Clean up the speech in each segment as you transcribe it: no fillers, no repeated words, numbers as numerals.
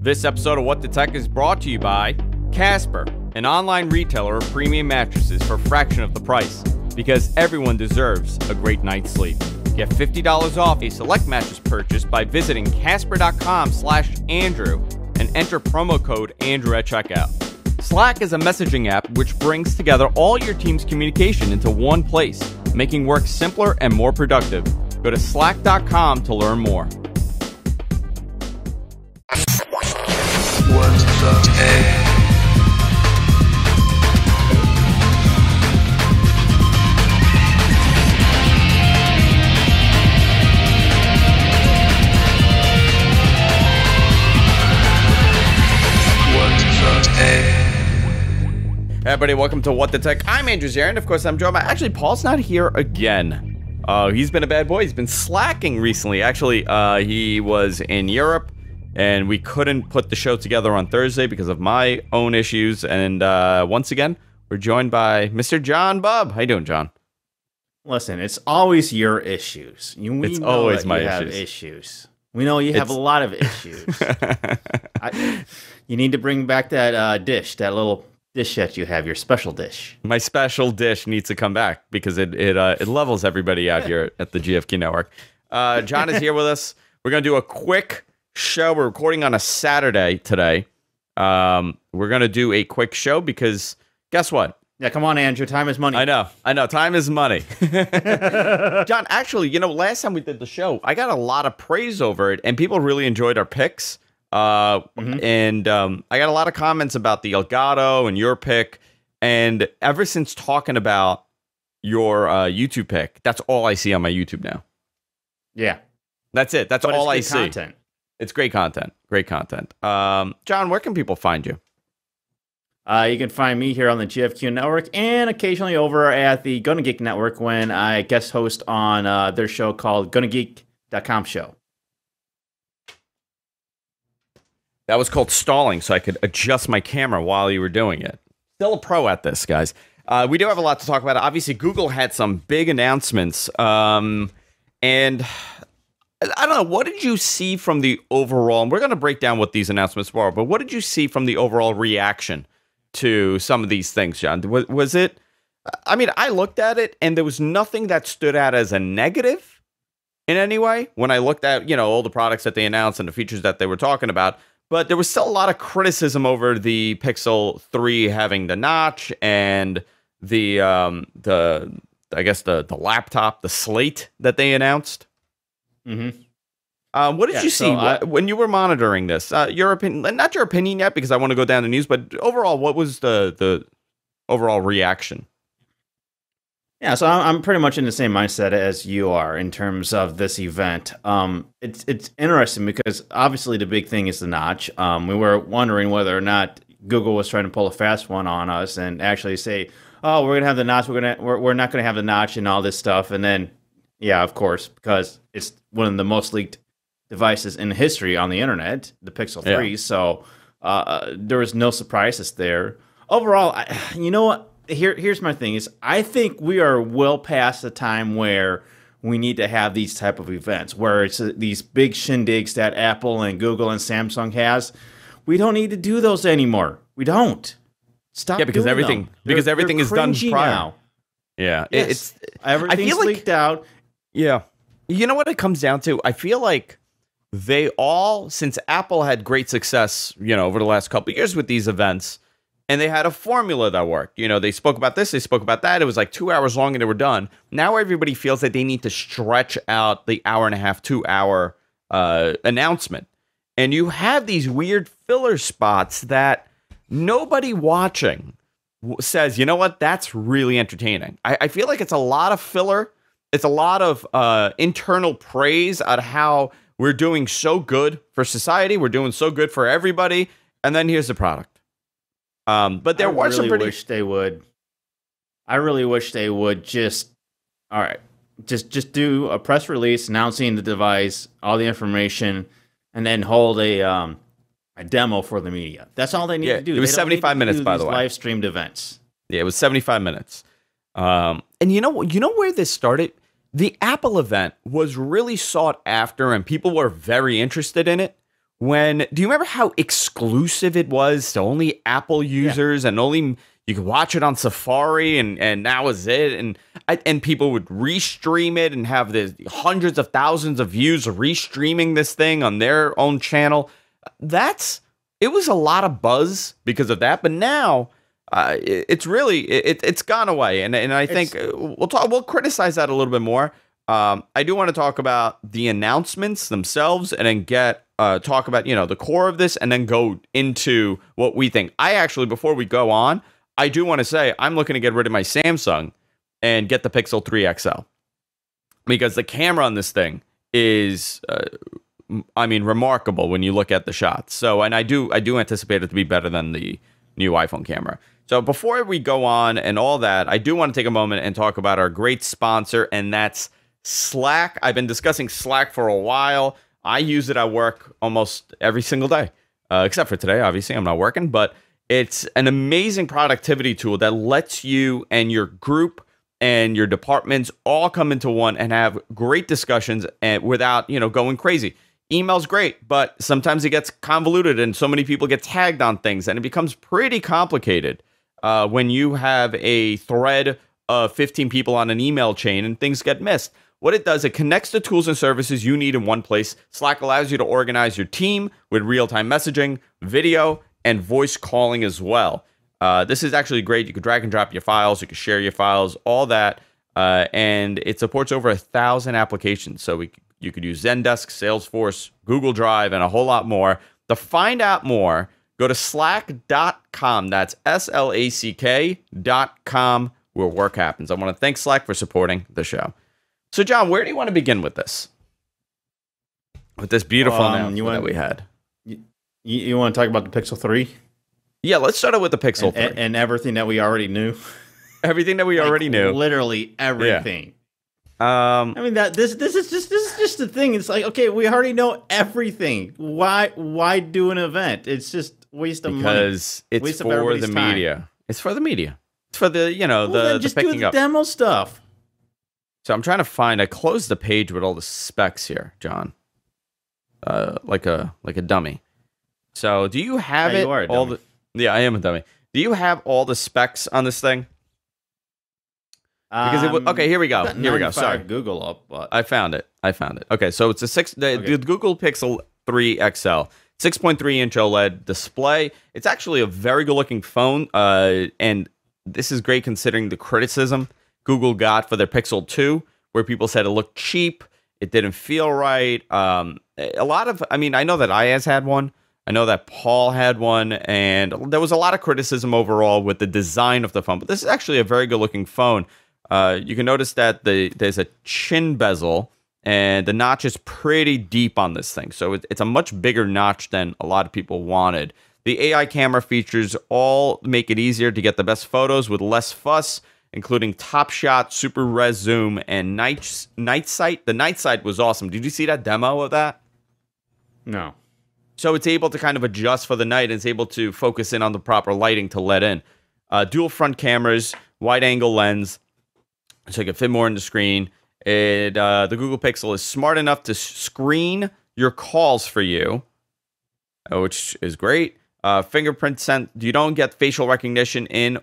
This episode of What the Tech is brought to you by Casper, an online retailer of premium mattresses for a fraction of the price, because everyone deserves a great night's sleep. Get $50 off a select mattress purchase by visiting casper.com/Andrew and enter promo code Andrew at checkout. Slack is a messaging app which brings together all your team's communication into one place, making work simpler and more productive. Go to slack.com to learn more. What the tech? Hey everybody, welcome to What the Tech. I'm Andrew Zarin. Of course, I'm joined by... Actually, Paul's not here again. He's been a bad boy. He's been slacking recently. Actually, he was in Europe, and we couldn't put the show together on Thursday because of my own issues. And once again, we're joined by Mr. John Bubb. How you doing, John? Listen, it's always your issues. It's always my issues. We know you have a lot of issues. You need to bring back that dish, that little dish that you have, your special dish. My special dish needs to come back because it levels everybody out here at the GFQ Network. John is here with us. We're going to do a quick show. We're recording on a Saturday today. We're going to do a quick show because guess what? Yeah, come on, Andrew. Time is money. I know. Time is money. John, actually, last time we did the show, I got a lot of praise over it, and people really enjoyed our picks. And I got a lot of comments about the Elgato and your pick. And ever since talking about your YouTube pick, that's all I see on my YouTube now. Yeah. That's it. That's all I see. Content. It's great content. Great content. John, where can people find you? You can find me here on the GFQ Network and occasionally over at the Gonna Geek Network when I guest host on their show called GonnaGeek.com show. That was called stalling, so I could adjust my camera while you were doing it. Still a pro at this, guys. We do have a lot to talk about. Obviously, Google had some big announcements. And I don't know, what did you see from the overall... And we're going to break down what these announcements were, but what did you see from the overall reaction to some of these things, John? Was it... I mean, I looked at it, and there was nothing that stood out as a negative in any way when I looked at, all the products that they announced and the features that they were talking about. But there was still a lot of criticism over the Pixel 3 having the notch and the laptop, the Slate that they announced. Mm-hmm. What did you see when you were monitoring this? Your opinion, not your opinion yet, because I want to go down the news, but overall, what was the overall reaction? Yeah, so I'm pretty much in the same mindset as you are in terms of this event. It's interesting because obviously the big thing is the notch. We were wondering whether or not Google was trying to pull a fast one on us and actually say, "Oh, we're gonna have the notch. We're not gonna have the notch and all this stuff." And then, yeah, of course, because it's one of the most leaked devices in history on the internet, the Pixel 3. Yeah. So there was no surprises there. Overall, you know what? Here's my thing is I think we are well past the time where we need to have these type of events where it's these big shindigs that Apple and Google and Samsung has. We don't need to do those anymore. We don't. Stop. Yeah, because everything is done prior. Now. Yeah, yes. Everything's leaked out. Yeah, you know what it comes down to? I feel like they all, since Apple had great success, over the last couple of years with these events. And they had a formula that worked. They spoke about this, they spoke about that. It was like 2 hours long and they were done. Now everybody feels that they need to stretch out the hour and a half, 2 hour announcement. And you have these weird filler spots that nobody watching says, you know what, that's really entertaining. I feel like it's a lot of filler. It's a lot of internal praise on how we're doing so good for society. We're doing so good for everybody. And then here's the product. But there were some pretty... I really wish they would just do a press release announcing the device, all the information, and then hold a demo for the media. That's all they need to do. It was 75 minutes, by the way. Live streamed events. Yeah, it was 75 minutes. And you know where this started? The Apple event was really sought after, and people were very interested in it do you remember how exclusive it was to only Apple users and only you could watch it on Safari and that was it, and people would restream it and have the hundreds of thousands of views restreaming this thing on their own channel. It was a lot of buzz because of that, but now it's really it's gone away, and I think we'll criticize that a little bit more. I do want to talk about the announcements themselves, and then talk about the core of this, and then go into what we think. I actually, before we go on, I do want to say I'm looking to get rid of my Samsung and get the Pixel 3 XL because the camera on this thing is, remarkable when you look at the shots. So, and I do anticipate it to be better than the new iPhone camera. So before we go on and all that, I do want to take a moment and talk about our great sponsor, and that's Slack. I've been discussing Slack for a while. I use it at work almost every single day, except for today. Obviously, I'm not working, but it's an amazing productivity tool that lets you and your group and your departments all come into one and have great discussions and without, going crazy. Email's great, but sometimes it gets convoluted and so many people get tagged on things, and it becomes pretty complicated when you have a thread of 15 people on an email chain and things get missed. What it does, it connects the tools and services you need in one place. Slack allows you to organize your team with real-time messaging, video, and voice calling as well. This is actually great. You can drag and drop your files. You can share your files, all that. And it supports over 1,000 applications. So you could use Zendesk, Salesforce, Google Drive, and a whole lot more. To find out more, go to slack.com. That's slack.com, where work happens. I want to thank Slack for supporting the show. So, John, where do you want to begin with this? With this beautiful announcement that we had. You want to talk about the Pixel 3? Yeah, let's start out with the Pixel 3. And everything that we already knew. Everything that we already knew. Literally everything. Yeah. This is just the thing. It's like, okay, we already know everything. Why do an event? It's just waste of money. Because it's for the media. It's for the media. It's for the, the picking up. Demo stuff. So I'm trying to find, I closed the page with all the specs here, John. Like a dummy. So do you have You are a dummy. Yeah, I am a dummy. Do you have all the specs on this thing? Because okay, here we go. Sorry, Google up, but I found it. Okay, so it's the Google Pixel 3 XL, 6.3-inch OLED display. It's actually a very good-looking phone, and this is great considering the criticism Google got for their Pixel 2, where people said it looked cheap, it didn't feel right. I know that Ayaz had one. I know that Paul had one, and there was a lot of criticism overall with the design of the phone. But this is actually a very good-looking phone. You can notice that there's a chin bezel, and the notch is pretty deep on this thing. So it's a much bigger notch than a lot of people wanted. The AI camera features all make it easier to get the best photos with less fuss, including Top Shot, Super Res Zoom, and Night Sight. The Night Sight was awesome. Did you see that demo of that? No. So it's able to kind of adjust for the night, and it's able to focus in on the proper lighting to let in. Dual front cameras, wide angle lens, so you can fit more in the screen. The Google Pixel is smart enough to screen your calls for you, which is great. Fingerprint you don't get facial recognition in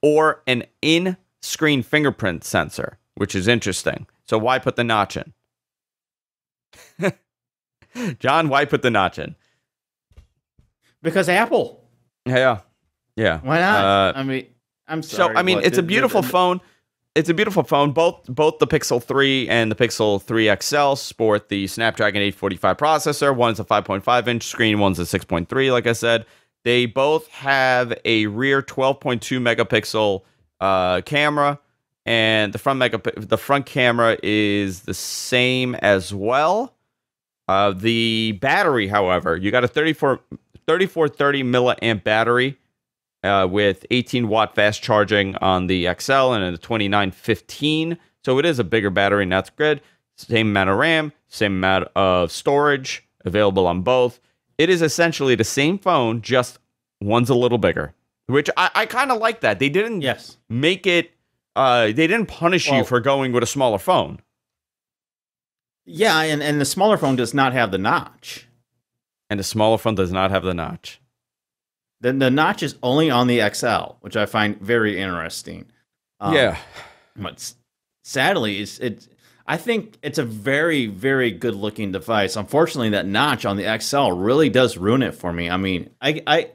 or an in-screen fingerprint sensor, which is interesting. So why put the notch in? John, why put the notch in? Because Apple. Yeah. Why not? I'm sorry. So, it's a beautiful phone. It's a beautiful phone. Both the Pixel 3 and the Pixel 3 XL sport the Snapdragon 845 processor. One's a 5.5-inch screen. One's a 6.3, like I said. They both have a rear 12.2 megapixel camera, and the front camera is the same as well. The battery, however, you got a 3430 milliamp battery with 18-watt fast charging on the XL and a 2915. So it is a bigger battery, and that's good. Same amount of RAM, same amount of storage available on both. It is essentially the same phone, just one's a little bigger, which I kind of like that. They didn't make it, they didn't punish you for going with a smaller phone. Yeah, and the smaller phone does not have the notch. And the smaller phone does not have the notch. Then the notch is only on the XL, which I find very interesting. Yeah. But sadly, I think it's a very, very good looking device. Unfortunately, that notch on the XL really does ruin it for me. I mean, I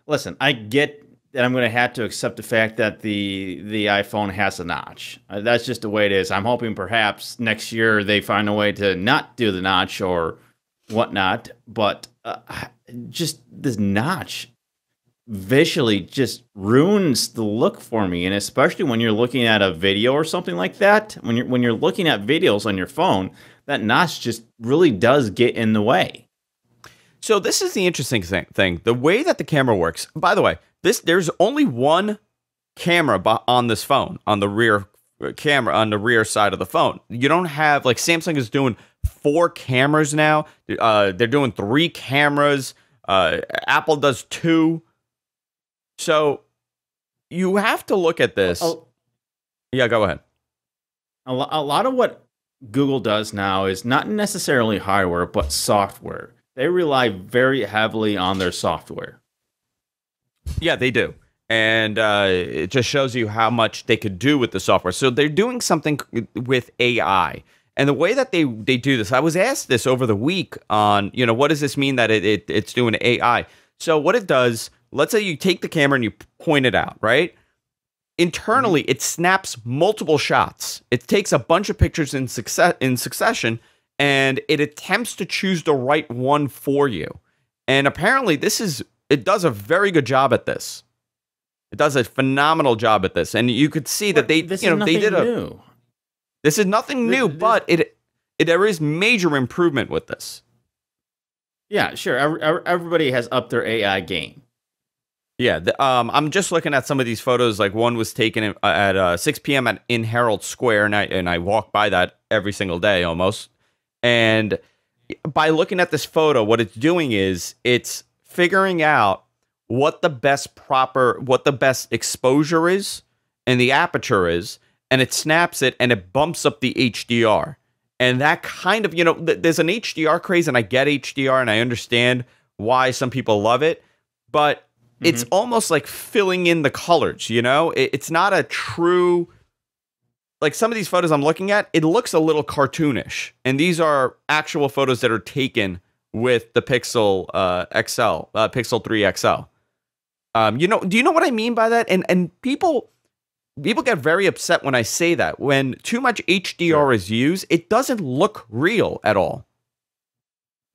listen. I get that I'm going to have to accept the fact that the iPhone has a notch. That's just the way it is. I'm hoping perhaps next year they find a way to not do the notch or whatnot. But just this notch visually just ruins the look for me, and especially when you're looking at a video or something like that. When you're looking at videos on your phone, that notch just really does get in the way. So this is the interesting thing. The way that the camera works. By the way, there's only one camera on this phone, on the rear camera, on the rear side of the phone. You don't have, like, Samsung is doing 4 cameras now. They're doing 3 cameras. Apple does 2. So you have to look at this. Yeah, go ahead. A lot of what Google does now is not necessarily hardware, but software. They rely very heavily on their software. Yeah, they do. And it just shows you how much they could do with the software. So they're doing something with AI. And the way that they do this, I was asked this over the week on, what does this mean that it's doing AI? So what it does, let's say you take the camera and you point it out, right? Internally, it snaps multiple shots. It takes a bunch of pictures in succession, and it attempts to choose the right one for you. And apparently, it does a very good job at this. It does a phenomenal job at this, and you could see that they did new. This is nothing new, but there is major improvement with this. Yeah, sure. Everybody has upped their AI game. Yeah, I'm just looking at some of these photos. Like, one was taken at 6 p.m. in Herald Square, and I walk by that every single day almost. And by looking at this photo, what it's doing is it's figuring out what the best exposure is and the aperture is, and it snaps it and it bumps up the HDR. And that kind of, there's an HDR craze, and I get HDR and I understand why some people love it, but it's almost like filling in the colors, It's not a true, like some of these photos I'm looking at, it looks a little cartoonish. And these are actual photos that are taken with the Pixel Pixel 3 XL. Do you know what I mean by that? And people get very upset when I say that. When too much HDR is used, it doesn't look real at all.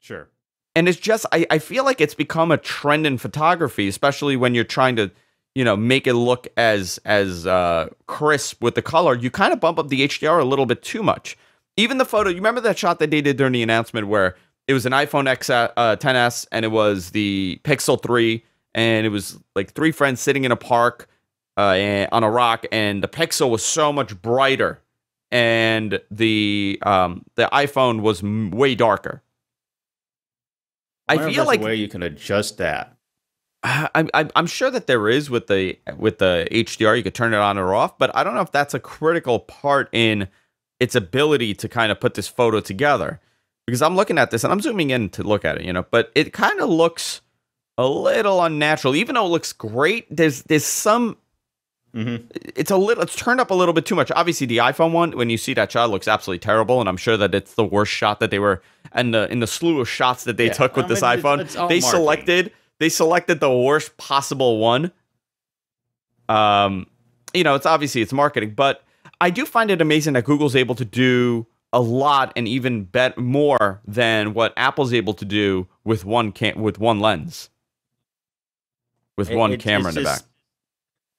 Sure. And it's just, I feel like it's become a trend in photography, especially when you're trying to, make it look as crisp with the color. You kind of bump up the HDR a little bit too much. Even the photo, you remember that shot that they did during the announcement where it was an iPhone XS and it was the Pixel 3, and it was like 3 friends sitting in a park on a rock, and the Pixel was so much brighter, and the iPhone was way darker. I feel like a way you can adjust that. I'm sure that there is with the HDR. You could turn it on or off, but I don't know if that's a critical part in its ability to kind of put this photo together. Because I'm looking at this and I'm zooming in to look at it, but it kind of looks a little unnatural. Even though it looks great, there's some. It's turned up a little bit too much. Obviously, the iPhone one, when you see that shot, looks absolutely terrible, and I'm sure that it's the worst shot that they were, and in the slew of shots that they took with this iPhone, it's they selected the worst possible one. It's marketing, but I do find it amazing that Google's able to do a lot and even more than what Apple's able to do with one lens, with one camera in the back.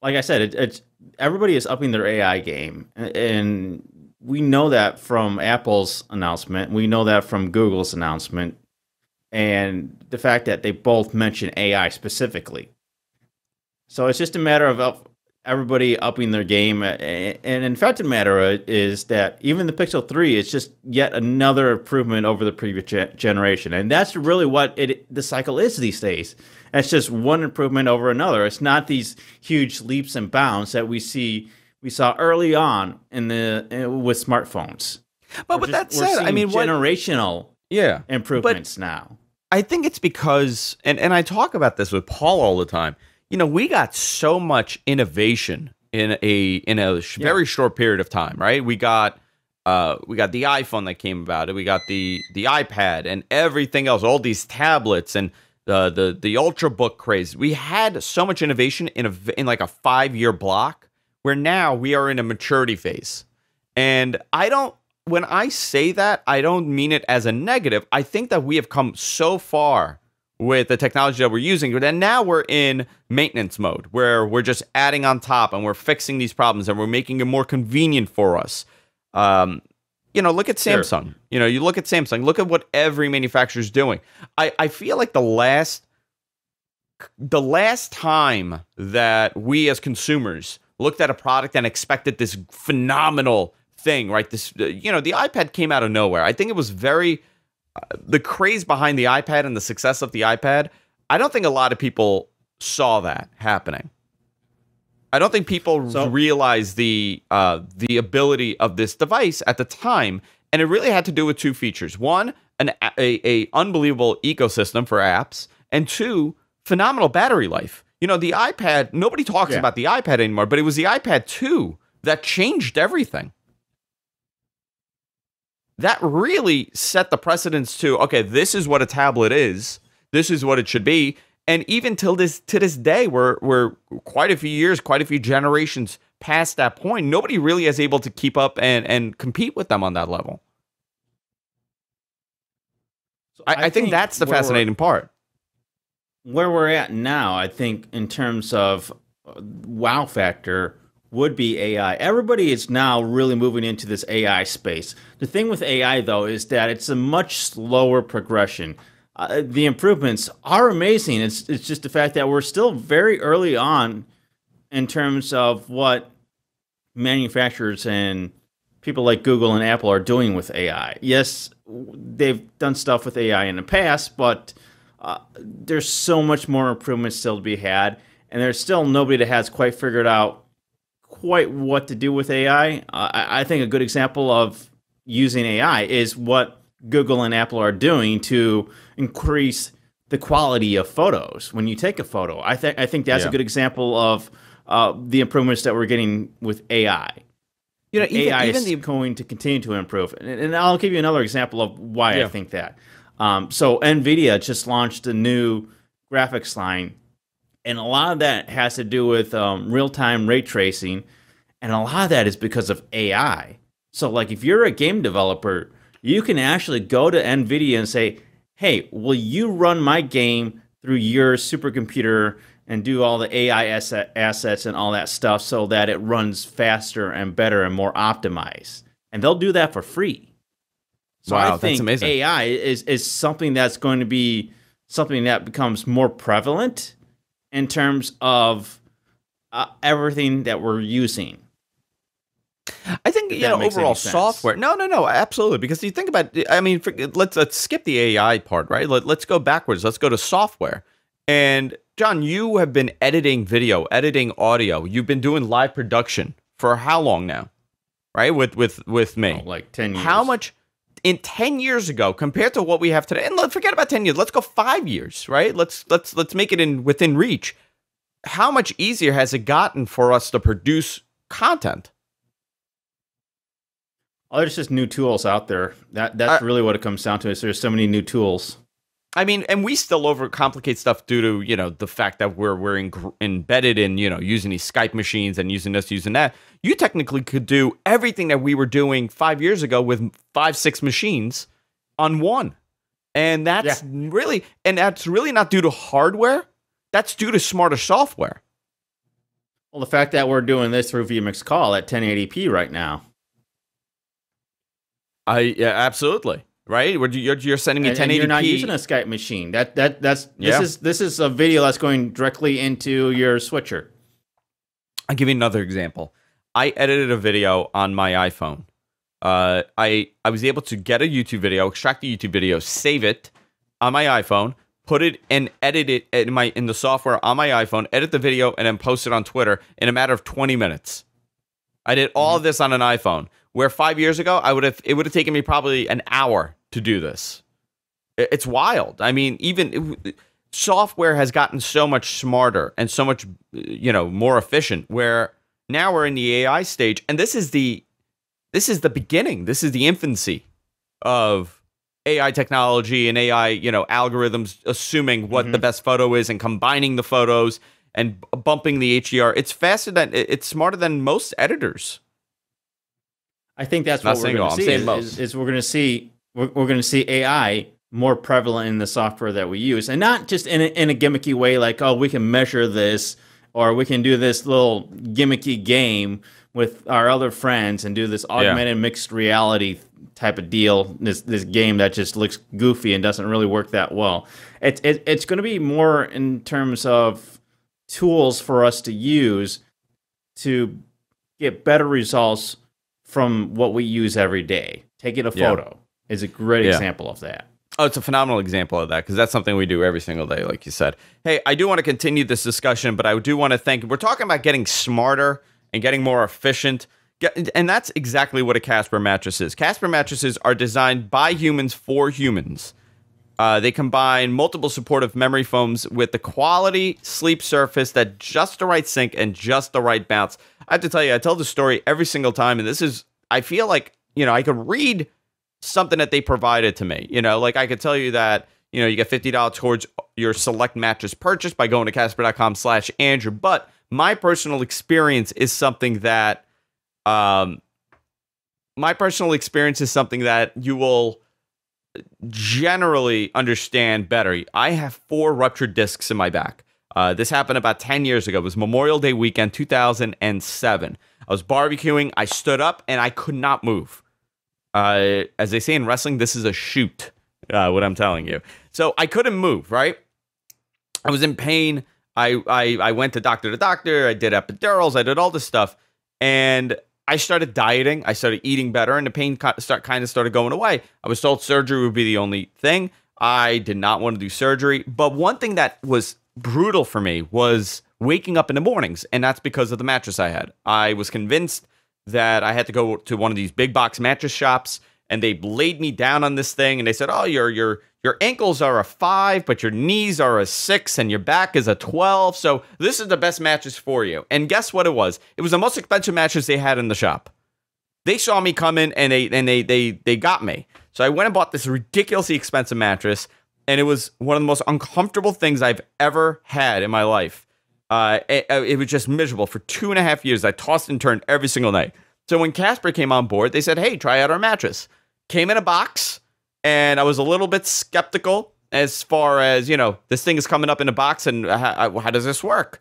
Like I said, it's everybody is upping their AI game, and we know that from Apple's announcement. We know that from Google's announcement, and the fact that they both mention AI specifically. So it's just a matter of everybody upping their game. And in fact, the matter is that even the Pixel 3 is just yet another improvement over the previous generation, and that's really what the cycle is these days. It's just one improvement over another. It's not these huge leaps and bounds that we saw early on with smartphones. But with that said, generational improvements now. I think it's because, and I talk about this with Paul all the time. We got so much innovation in a very short period of time, right? We got the iPhone that came about, and we got the iPad and everything else, all these tablets and the Ultrabook craze. We had so much innovation in like a 5-year block, where now we are in a maturity phase. And when I say that, I don't mean it as a negative. I think that we have come so far with the technology that we're using, that now we're in maintenance mode, where we're just adding on top and we're fixing these problems and we're making it more convenient for us. Look at Samsung. Sure. You look at Samsung, look at what every manufacturer is doing. I feel like the last time that we as consumers looked at a product and expected this phenomenal thing, right? The iPad came out of nowhere. I think it was the craze behind the iPad and the success of the iPad. I don't think a lot of people saw that happening. I don't think people realized the ability of this device at the time, and it really had to do with two features: one, a unbelievable ecosystem for apps, and two, phenomenal battery life. The iPad. Nobody talks about the iPad anymore, but it was the iPad 2 that changed everything. That really set the precedence to, okay, this is what a tablet is. This is what it should be. And even to this day, we're quite a few years, quite a few generations past that point. Nobody really is able to keep up and compete with them on that level. So I think that's the fascinating part. Where we're at now, I think, in terms of wow factor, would be AI. Everybody is now really moving into this AI space. The thing with AI, though, is that it's a much slower progression. The improvements are amazing. It's just the fact that we're still very early on in terms of what manufacturers and people like Google and Apple are doing with AI. Yes, they've done stuff with AI in the past, but there's so much more improvements still to be had, and there's still nobody that has quite figured out quite what to do with AI. I think a good example of using AI is what Google and Apple are doing to increase the quality of photos when you take a photo. I think that's a good example of the improvements that we're getting with AI. AI is going to continue to improve. And I'll give you another example of why I think that. So NVIDIA just launched a new graphics line, and a lot of that has to do with real-time ray tracing, and a lot of that is because of AI. So like if you're a game developer, you can actually go to NVIDIA and say, hey, will you run my game through your supercomputer and do all the AI assets and all that stuff so that it runs faster and better and more optimized? And they'll do that for free. So I think that's amazing. AI is something that's going to be something that becomes more prevalent in terms of everything that we're using. I think, overall software. No, absolutely. Because you think about, let's skip the AI part, right? Let's go backwards. Let's go to software. And John, you have been editing video, editing audio. You've been doing live production for how long now? Right? With me. Like 10 years. How much in 10 years ago compared to what we have today? And let's forget about 10 years. Let's go 5 years, right? Let's make it within reach. How much easier has it gotten for us to produce content? Oh, there's just new tools out there. That's really what it comes down to. Is there's so many new tools. I mean, and we still overcomplicate stuff due to the fact that we're embedded in using these Skype machines and using this, using that. You technically could do everything that we were doing 5 years ago with 5-6 machines on one, and that's really not due to hardware. That's due to smarter software. Well, the fact that we're doing this through vMix Call at 1080p right now. Absolutely. Right? You're sending me 1080p. And you're not using a Skype machine. This is a video that's going directly into your switcher. I'll give you another example. I edited a video on my iPhone. I was able to get a YouTube video, extract the YouTube video, save it on my iPhone, put it and edit it in the software on my iPhone, edit the video, and then post it on Twitter in a matter of 20 minutes. I did all of this on an iPhone. Where 5 years ago, it would have taken me probably an hour to do this. It's wild. I mean, software has gotten so much smarter and so much, more efficient, where now we're in the AI stage, and this is the beginning. This is the infancy of AI technology and AI, algorithms assuming what the best photo is and combining the photos and bumping the HDR. It's smarter than most editors. I think that's what we're going to see. Is we're going to see AI more prevalent in the software that we use, and not just in a gimmicky way, like, oh, we can measure this, or we can do this little gimmicky game with our other friends and do this augmented mixed reality type of deal. This game that just looks goofy and doesn't really work that well. It's going to be more in terms of tools for us to use to get better results from what we use every day. Taking a photo is a great example of that. Oh, it's a phenomenal example of that, because that's something we do every single day, like you said. Hey, I do want to continue this discussion, but I do want to thank... We're talking about getting smarter and getting more efficient, and that's exactly what a Casper mattress is. Casper mattresses are designed by humans for humans. They combine multiple supportive memory foams with the quality sleep surface that just the right sink and just the right bounce. I have to tell you, I tell the story every single time, and this is... I feel like, I could read something that they provided to me. Like I could tell you that, you get $50 towards your select mattress purchase by going to Casper.com/Andrew. But my personal experience is something that, you will generally understand better. I have 4 ruptured discs in my back. This happened about 10 years ago. It was Memorial Day weekend, 2007. I was barbecuing. I stood up and I could not move. As they say in wrestling, this is a shoot, what I'm telling you. So I couldn't move, right? I was in pain. I went to doctor. I did epidurals. I did all this stuff. And I started dieting. I started eating better, and the pain kind of started going away. I was told surgery would be the only thing. I did not want to do surgery. But one thing that was brutal for me was waking up in the mornings, and that's because of the mattress I had. I was convinced that I had to go to one of these big box mattress shops, and they laid me down on this thing, and they said, oh, your ankles are a 5, but your knees are a 6, and your back is a 12, so this is the best mattress for you. And guess what it was? It was the most expensive mattress they had in the shop. They saw me come in, and they got me. So I went and bought this ridiculously expensive mattress, and it was one of the most uncomfortable things I've ever had in my life. It was just miserable for 2.5 years. I tossed and turned every single night. So when Casper came on board, they said, hey, try out our mattress. Came in a box, and I was a little bit skeptical as far as, this thing is coming up in a box, and how does this work?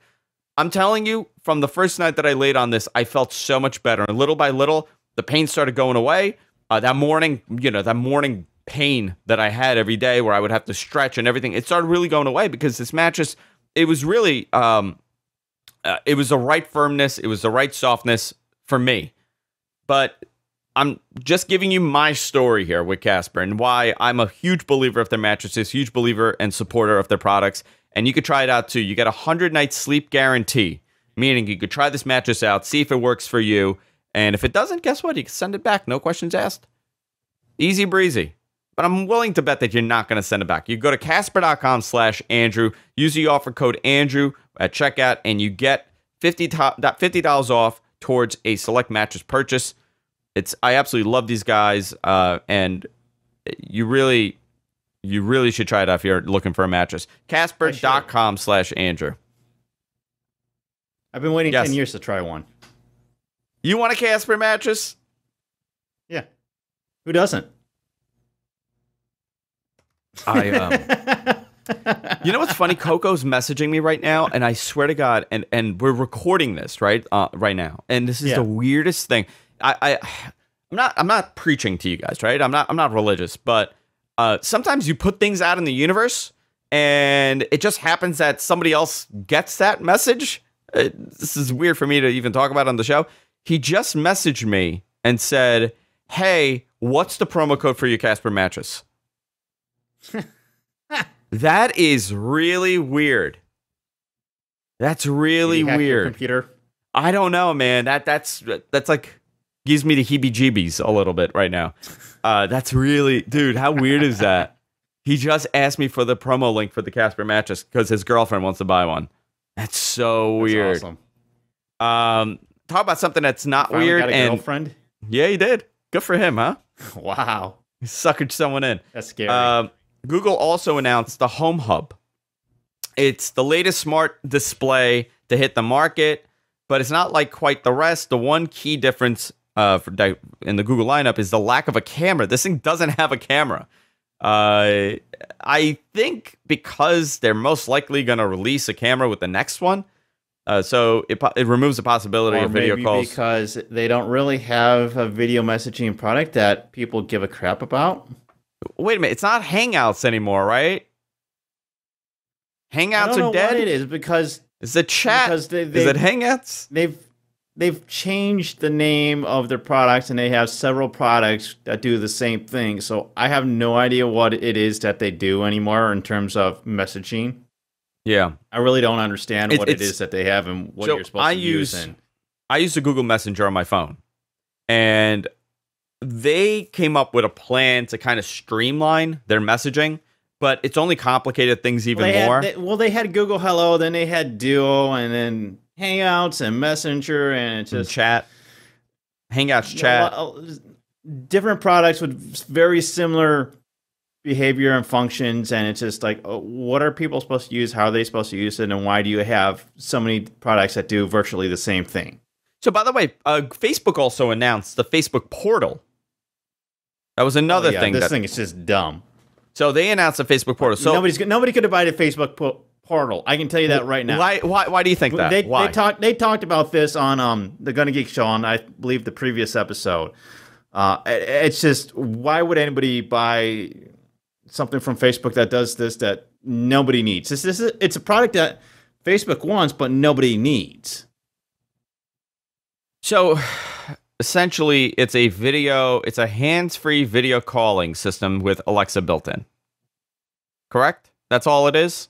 I'm telling you, from the first night that I laid on this, I felt so much better. And little by little, the pain started going away. That morning pain that I had every day where I would have to stretch and everything, it started really going away, because this mattress, it was really, it was the right firmness. It was the right softness for me. But I'm just giving you my story here with Casper and why I'm a huge believer of their mattresses, huge believer and supporter of their products. And you could try it out too. You get a 100-night sleep guarantee, meaning you could try this mattress out, see if it works for you. And if it doesn't, guess what? You can send it back. No questions asked. Easy breezy. But I'm willing to bet that you're not going to send it back. You go to Casper.com/Andrew, use the offer code Andrew at checkout, and you get $50 off towards a select mattress purchase. I absolutely love these guys, and you really should try it out if you're looking for a mattress. Casper.com/Andrew. I've been waiting 10 years to try one. You want a Casper mattress? Yeah. Who doesn't? You know what's funny? Coco's messaging me right now, and I swear to God, and we're recording this right now, and this is the weirdest thing. I'm not preaching to you guys, right? I'm not religious, but sometimes you put things out in the universe, and it just happens that somebody else gets that message. This is weird for me to even talk about on the show. He just messaged me and said, "Hey, what's the promo code for your Casper mattress?" That is really weird. That's really weird. Your computer? I don't know, man. That's like gives me the heebie-jeebies a little bit right now. That's really, dude. How weird is that? He just asked me for the promo link for the Casper mattress because his girlfriend wants to buy one. That's so weird. That's awesome. Talk about something that's not weird. Got a girlfriend? Yeah, he did. Good for him, huh? Wow. He suckered someone in. That's scary. Google also announced the Home Hub. It's the latest smart display to hit the market, but it's not like quite the rest. The one key difference in the Google lineup is the lack of a camera. This thing doesn't have a camera. I think because they're most likely going to release a camera with the next one, so it removes the possibility of video calls. Because they don't really have a video messaging product that people give a crap about. Wait a minute, it's not Hangouts anymore, right? Hangouts I don't know are dead. What it is because it's a chat. Is it Hangouts? They've changed the name of their products, and they have several products that do the same thing. So I have no idea what it is that they do anymore in terms of messaging. Yeah, I really don't understand what it is that they have and what you're supposed to use. I use the Google Messenger on my phone, and they came up with a plan to kind of streamline their messaging, but it's only complicated things even more. They had Google Hello, then they had Duo, and then Hangouts and Messenger, and it's just chat. Hangouts chat. Different products with very similar behavior and functions, and it's just like, what are people supposed to use? How are they supposed to use it? And why do you have so many products that do virtually the same thing? So, by the way, Facebook also announced the Facebook portal. That was another thing. This thing is just dumb. So they announced the Facebook portal. So nobody could have bought a Facebook portal. I can tell you that right now. Why do you think that? They talked about this on the Gonna Geek show on, I believe, the previous episode. It's just, why would anybody buy something from Facebook that does this that nobody needs? It's a product that Facebook wants, but nobody needs. So essentially, it's a hands-free video calling system with Alexa built in. Correct? That's all it is?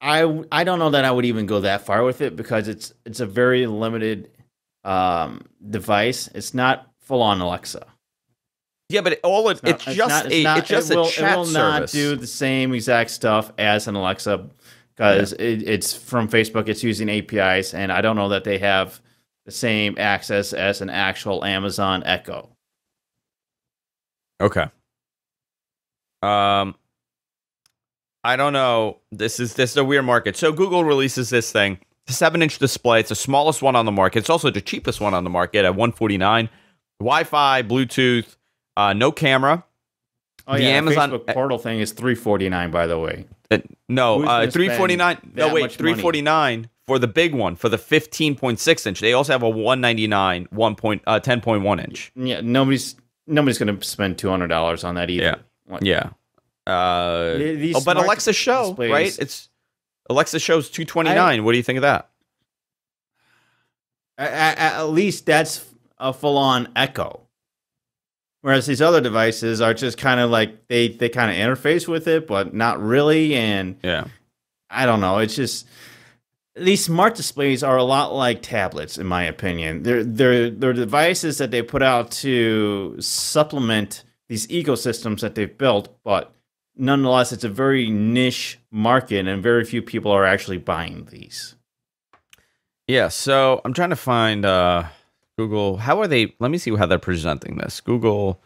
I don't know that I would even go that far with it, because it's a very limited device. It's not full on Alexa. Yeah, but it's just a chat service. It will not do the same exact stuff as an Alexa, because it's from Facebook. It's using APIs, and I don't know that they have the same access as an actual Amazon Echo. Okay. I don't know. This is a weird market. So Google releases this thing. It's a 7-inch display. It's the smallest one on the market. It's also the cheapest one on the market at $149. Wi-Fi, Bluetooth, no camera. Oh, the Amazon Facebook portal thing is $349, by the way. No, $349. No, wait, $349 for the big one, for the 15.6 inch. They also have a $199 10.1 inch. Yeah, nobody's going to spend $200 on that either. Yeah. But Alexa Show, displays, right? It's Alexa Show's $229. What do you think of that? At least that's a full-on Echo. Whereas these other devices are just kind of like, they kind of interface with it, but not really. And I don't know. It's just, these smart displays are a lot like tablets, in my opinion. They're devices that they put out to supplement these ecosystems that they've built, but nonetheless, it's a very niche market, and very few people are actually buying these. Yeah, so I'm trying to find Google. How are they? Let me see how they're presenting this. Google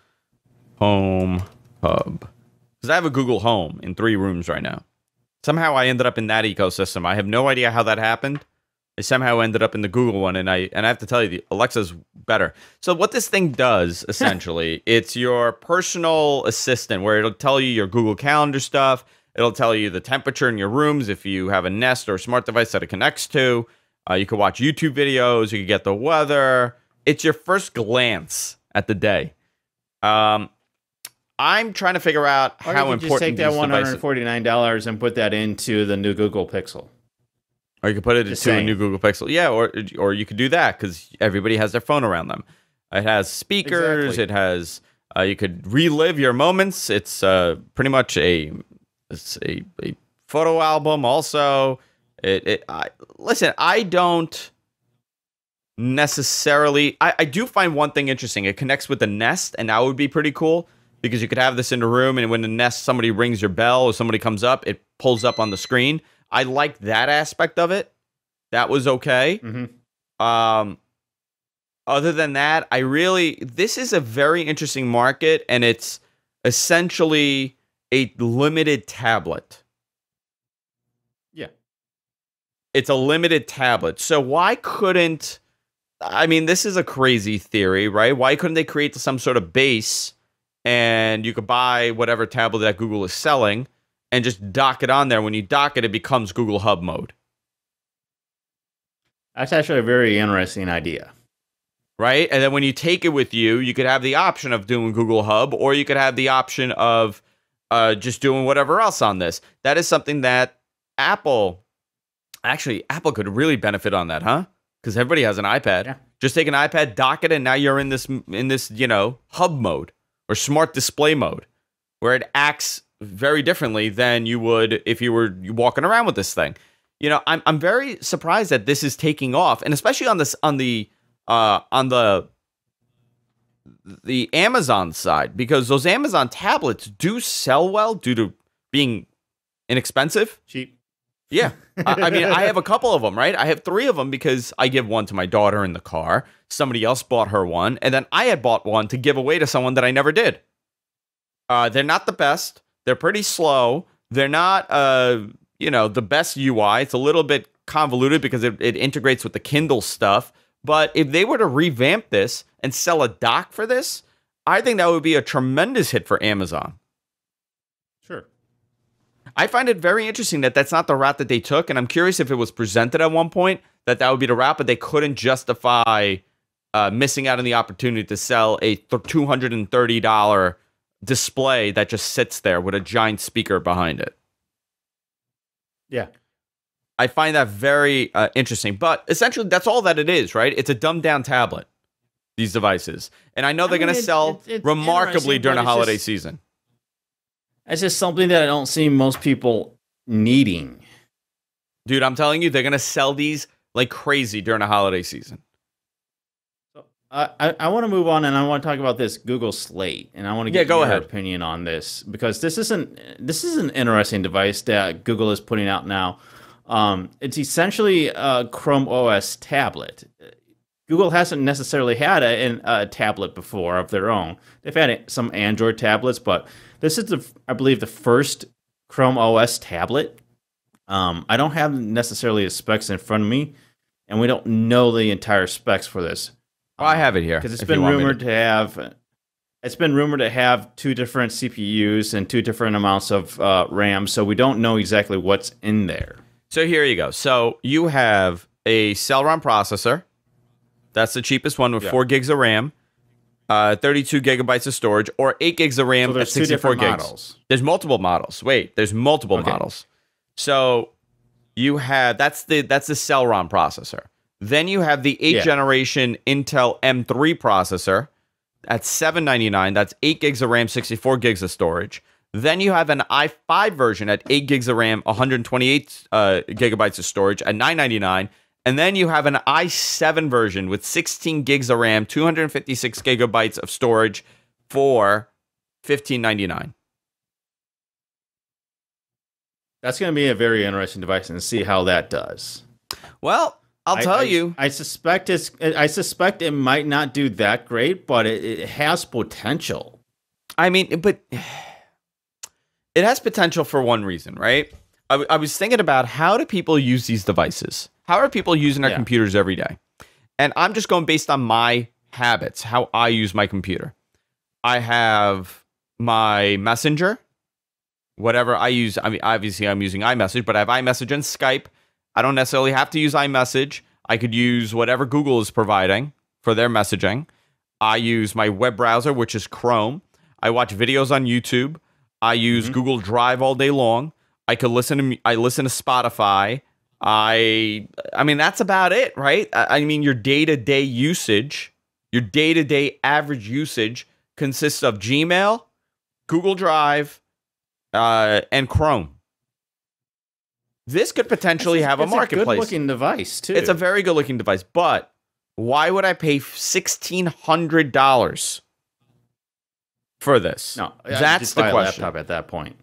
Home Hub. Because I have a Google Home in 3 rooms right now. Somehow I ended up in that ecosystem. I have no idea how that happened. I somehow ended up in the Google one, and I have to tell you, the Alexa's better. So what this thing does, essentially, it's your personal assistant, where it'll tell you your Google Calendar stuff. It'll tell you the temperature in your rooms if you have a Nest or a smart device that it connects to. You can watch YouTube videos. You can get the weather. It's your first glance at the day. I'm trying to figure out how important just take that $149 and put that into the new Google Pixel. Or you could put it into a new Google Pixel. Yeah, or you could do that, because everybody has their phone around them. It has speakers. Exactly. It has you could relive your moments. It's pretty much a photo album. Also, listen. I don't necessarily. I do find one thing interesting. It connects with the Nest, and that would be pretty cool. because you could have this in the room, and when somebody rings your bell or somebody comes up, it pulls up on the screen. I like that aspect of it. That was okay. Other than that, this is a very interesting market, and it's essentially a limited tablet. Yeah. It's a limited tablet. So why couldn't, I mean, this is a crazy theory, right? Why couldn't they create some sort of base and you could buy whatever tablet that Google is selling and just dock it on there? When you dock it, it becomes Google Hub mode. That's actually a very interesting idea. Right? And then when you take it with you, you could have the option of doing Google Hub, or you could have the option of just doing whatever else on this. That is something that Apple could really benefit on that, huh? Because everybody has an iPad. Yeah. Just take an iPad, dock it, and now you're in this hub mode or smart display mode, where it acts very differently than you would if you were walking around with this thing. I'm very surprised that this is taking off, and especially on the Amazon side, because those Amazon tablets do sell well due to being inexpensive. Cheap. Yeah. I mean, I have a couple of them, right? I have 3 of them because I give one to my daughter in the car. Somebody else bought her one. And then I had bought one to give away to someone that I never did. They're not the best. They're pretty slow. They're not, the best UI. It's a little bit convoluted because it integrates with the Kindle stuff. But if they were to revamp this and sell a dock for this, I think that would be a tremendous hit for Amazon. Sure. I find it very interesting that that's not the route that they took, and I'm curious if it was presented at one point that would be the route, but they couldn't justify missing out on the opportunity to sell a $230 display that just sits there with a giant speaker behind it. Yeah. I find that very interesting, but essentially that's all that it is, right? It's a dumbed down tablet, these devices. And I know they're going to sell remarkably during the holiday season. It's just something that I don't see most people needing. Dude, I'm telling you, they're going to sell these like crazy during the holiday season. So I want to move on, and I want to talk about this Google Slate, and I want to get your opinion on this, because this is an interesting device that Google is putting out now. It's essentially a Chrome OS tablet. Google hasn't necessarily had a tablet before of their own. They've had some Android tablets, but this is, I believe, the first Chrome OS tablet. I don't have necessarily the specs in front of me, and we don't know the entire specs for this. Oh, I have it here. Because it's been rumored to have 2 different CPUs and 2 different amounts of RAM, so we don't know exactly what's in there. So here you go. So you have a Celeron processor. That's the cheapest one with 4 gigs of RAM, 32 gigabytes of storage, or 8 gigs of RAM at 64 gigs. Models. There's multiple models. Wait, there's multiple models. So you have that's the Celeron processor. Then you have the 8th generation Intel M3 processor at $799. That's 8 gigs of RAM, 64 gigs of storage. Then you have an i5 version at 8 gigs of RAM, 128 gigabytes of storage at $999. And then you have an i7 version with 16 gigs of RAM, 256 gigabytes of storage for $1599. That's going to be a very interesting device, and see how that does. Well, I'll tell you. I suspect it might not do that great, but it has potential. I mean, but it has potential for one reason, right? I was thinking about, how do people use these devices? How are people using their computers every day? And I'm just going based on my habits, how I use my computer. I have my Messenger, whatever I use. I mean, obviously I'm using iMessage, but I have iMessage and Skype. I don't necessarily have to use iMessage. I could use whatever Google is providing for their messaging. I use my web browser, which is Chrome. I watch videos on YouTube. I use Google Drive all day long. I listen to Spotify. I mean, that's about it, right? I mean, your day-to-day usage, your day-to-day average usage consists of Gmail, Google Drive, and Chrome. This could potentially have a marketplace. It's a good-looking device, too. It's a very good-looking device, but why would I pay $1,600 for this? No, That's just the buy a question. laptop at that point.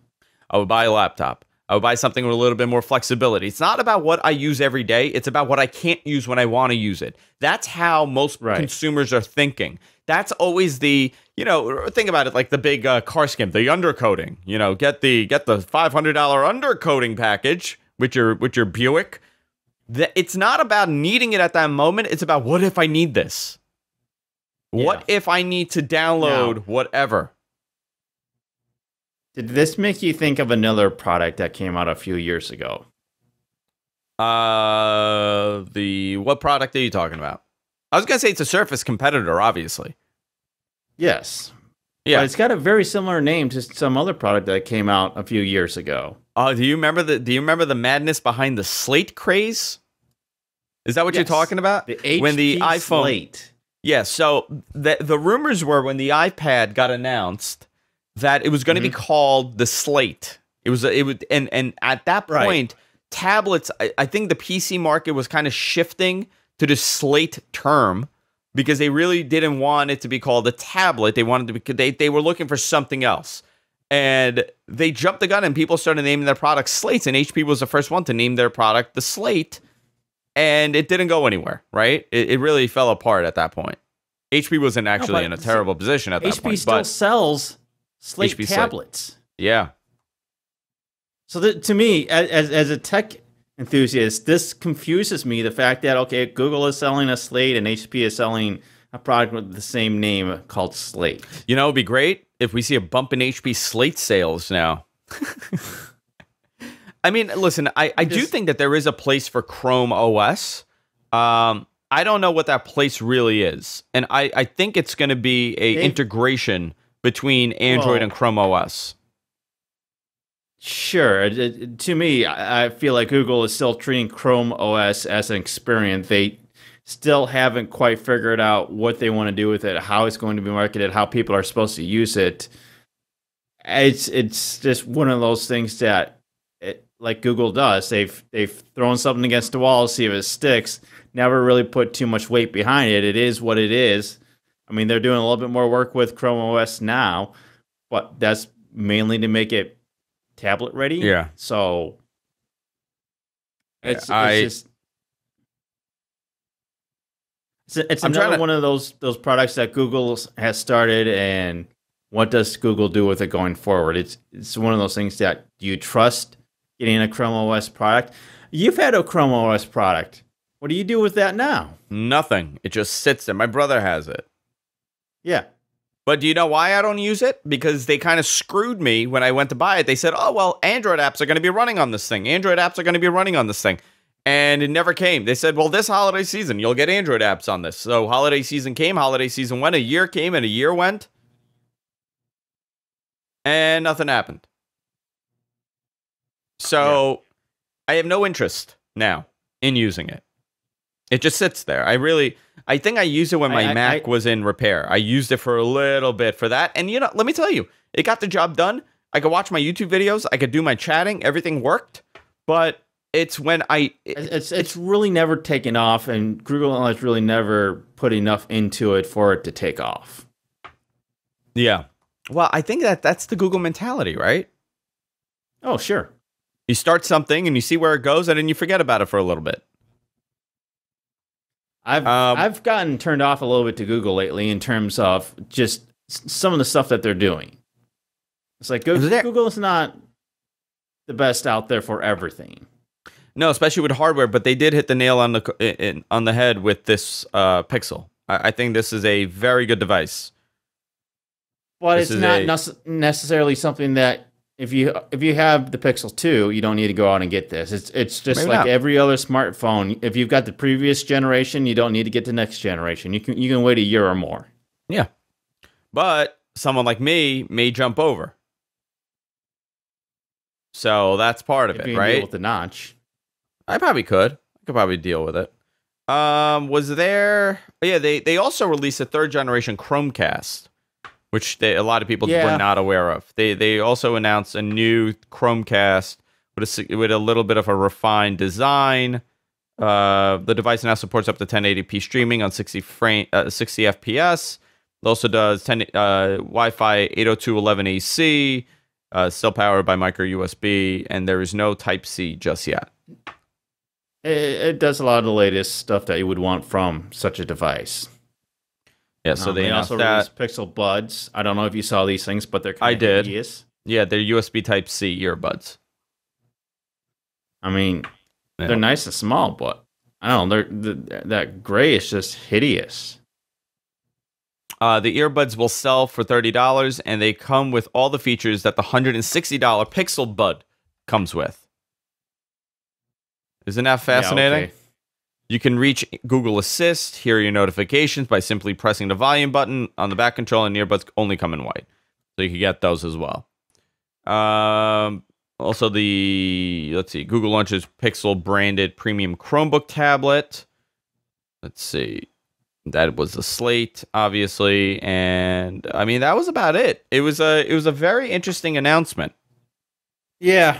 I would buy a laptop. I would buy something with a little bit more flexibility. It's not about what I use every day. It's about what I can't use when I want to use it. That's how most consumers are thinking. That's always the, think about it like the big car skim, the undercoating. Get the $500 undercoating package with your Buick. It's not about needing it at that moment. It's about what if I need this? What if I need to download whatever? Did this make you think of another product that came out a few years ago? What product are you talking about? I was gonna say it's a Surface competitor, obviously. Yes. Yeah. But it's got a very similar name to some other product that came out a few years ago. Do you remember the madness behind the Slate craze? Is that what you're talking about? The HP when the iPhone Slate. Yeah, so the rumors were when the iPad got announced that it was going to be called the Slate. And at that point, tablets, I think the PC market was kind of shifting to the Slate term because they really didn't want it to be called a tablet. They wanted to be, they were looking for something else. And they jumped the gun and people started naming their products Slates, and HP was the first one to name their product the Slate, and it didn't go anywhere, right? It really fell apart at that point. HP wasn't actually in a terrible position at that point. HP still sells Slate HP tablets. Slate. Yeah. So to me, as a tech enthusiast, this confuses me. The fact that, okay, Google is selling a Slate and HP is selling a product with the same name called Slate. It'd be great if we see a bump in HP Slate sales now. I mean, listen, I do think that there is a place for Chrome OS. I don't know what that place really is. And I think it's going to be a integration between Android and Chrome OS. Sure. To me, I feel like Google is still treating Chrome OS as an experience. They still haven't quite figured out what they want to do with it, how it's going to be marketed, how people are supposed to use it. It's just one of those things that, like Google does, they've thrown something against the wall, see if it sticks. Never really put too much weight behind it. It is what it is. I mean, they're doing a little bit more work with Chrome OS now, but that's mainly to make it tablet ready. Yeah. So it's another one of those products that Google has started, and what does Google do with it going forward? It's one of those things that, do you trust getting a Chrome OS product? You've had a Chrome OS product. What do you do with that now? Nothing. It just sits there. My brother has it. Yeah. But do you know why I don't use it? Because they kind of screwed me when I went to buy it. They said, oh, well, Android apps are going to be running on this thing. Android apps are going to be running on this thing. And it never came. They said, well, this holiday season, you'll get Android apps on this. So holiday season came, holiday season went, a year came, and a year went. And nothing happened. So I have no interest now in using it. It just sits there. I think I used it when my Mac was in repair. I used it for a little bit for that. And, let me tell you, it got the job done. I could watch my YouTube videos. I could do my chatting. Everything worked. But it's when it's really never taken off, and Google has really never put enough into it for it to take off. Yeah. Well, I think that's the Google mentality, right? Oh, sure. You start something and you see where it goes, and then you forget about it for a little bit. I've gotten turned off a little bit to Google lately in terms of just some of the stuff that they're doing. It's like Google is not the best out there for everything. No, especially with hardware, but they did hit the nail on the head with this Pixel. I think this is a very good device. But it's not necessarily something that if you have the Pixel 2, you don't need to go out and get this. It's just maybe like not. Every other smartphone. If you've got the previous generation, you don't need to get the next generation. You can wait a year or more. Yeah. But someone like me may jump over. So that's part of it, right? Deal with the notch. I probably could. I could probably deal with it. Was there? Yeah, they also released a third generation Chromecast, which a lot of people were not aware of. They also announced a new Chromecast with a little bit of a refined design. The device now supports up to 1080p streaming on 60 FPS. It also does Wi-Fi 802.11ac, still powered by micro USB, and there is no Type-C just yet. It does a lot of the latest stuff that you would want from such a device. Yeah, so they also released Pixel Buds. I don't know if you saw these things, but they're kind of hideous. Yeah, they're USB Type-C earbuds. I mean, they're nice and small, but I don't know. That gray is just hideous. The earbuds will sell for $30, and they come with all the features that the $160 Pixel Bud comes with. Isn't that fascinating? Yeah, okay. You can reach Google Assist, hear your notifications by simply pressing the volume button on the back control, and the earbuds only come in white. So you can get those as well. Also, Google launches Pixel branded premium Chromebook tablet. Let's see. That was the Slate, obviously. And I mean, that was about it. It was a very interesting announcement. Yeah.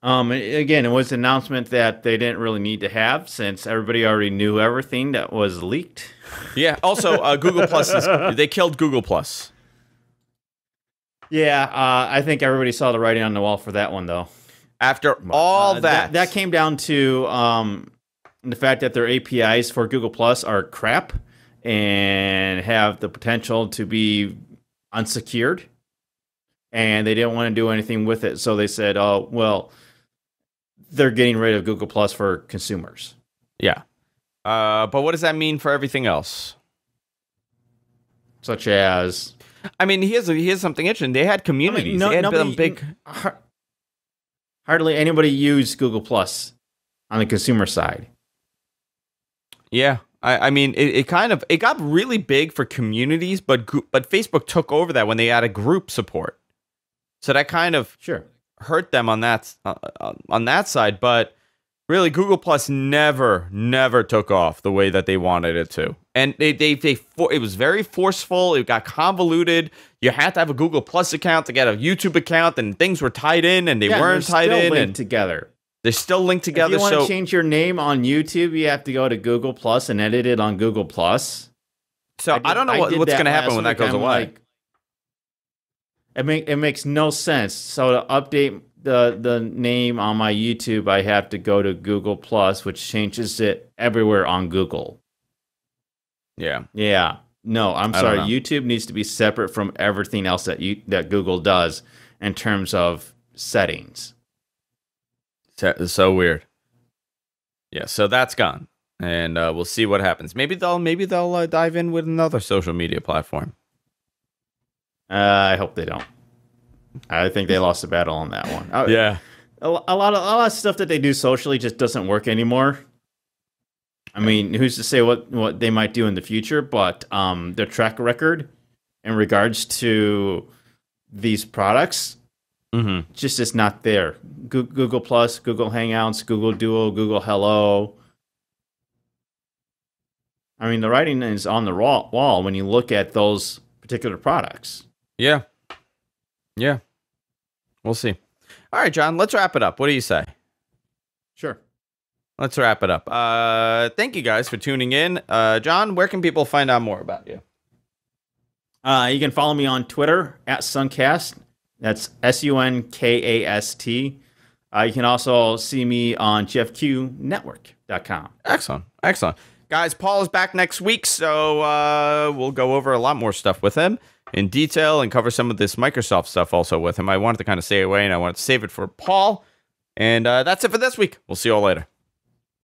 Again, it was an announcement that they didn't really need to have since everybody already knew everything that was leaked. Yeah. Also, Google Plus they killed Google Plus. Yeah, I think everybody saw the writing on the wall for that one, though. After all that came down to the fact that their APIs for Google Plus are crap and have the potential to be unsecured, and they didn't want to do anything with it, so they said, "Oh, well." They're getting rid of Google Plus for consumers. Yeah. But what does that mean for everything else? Such as... I mean, here's something interesting. They had communities. They had big... Hardly anybody used Google Plus on the consumer side. Yeah. I mean, it got really big for communities, but Facebook took over that when they added group support. So that kind of... Sure. hurt them on that side, but really Google Plus never took off the way that they wanted it to, and it was very forceful. It got convoluted. You had to have a Google Plus account to get a YouTube account, and things were tied in, and they weren't tied in, and together. They're still linked together. If you want to change your name on YouTube, you have to go to Google Plus and edit it on Google Plus. So I don't know what's going to happen when that goes away. It makes no sense. So to update the name on my YouTube, I have to go to Google Plus, which changes it everywhere on Google. Yeah. Yeah. No, I'm sorry. YouTube needs to be separate from everything else that Google does in terms of settings. So weird. Yeah. So that's gone, and we'll see what happens. Maybe they'll dive in with another social media platform. I hope they don't. I think they lost the battle on that one. Yeah, a lot of stuff that they do socially just doesn't work anymore. I mean, who's to say what they might do in the future? But their track record in regards to these products just is not there. Google Plus, Google Hangouts, Google Duo, Google Hello. I mean, the writing is on the wall when you look at those particular products. Yeah. Yeah. We'll see. All right, John, let's wrap it up. What do you say? Sure. Let's wrap it up. Thank you guys for tuning in. John, where can people find out more about you? You can follow me on Twitter at Suncast. That's SUNKAST. You can also see me on GFQnetwork.com. Excellent. Guys, Paul is back next week, so we'll go over a lot more stuff with him in detail and cover some of this Microsoft stuff also with him. I wanted to kind of stay away, and I wanted to save it for Paul. And that's it for this week. We'll see you all later.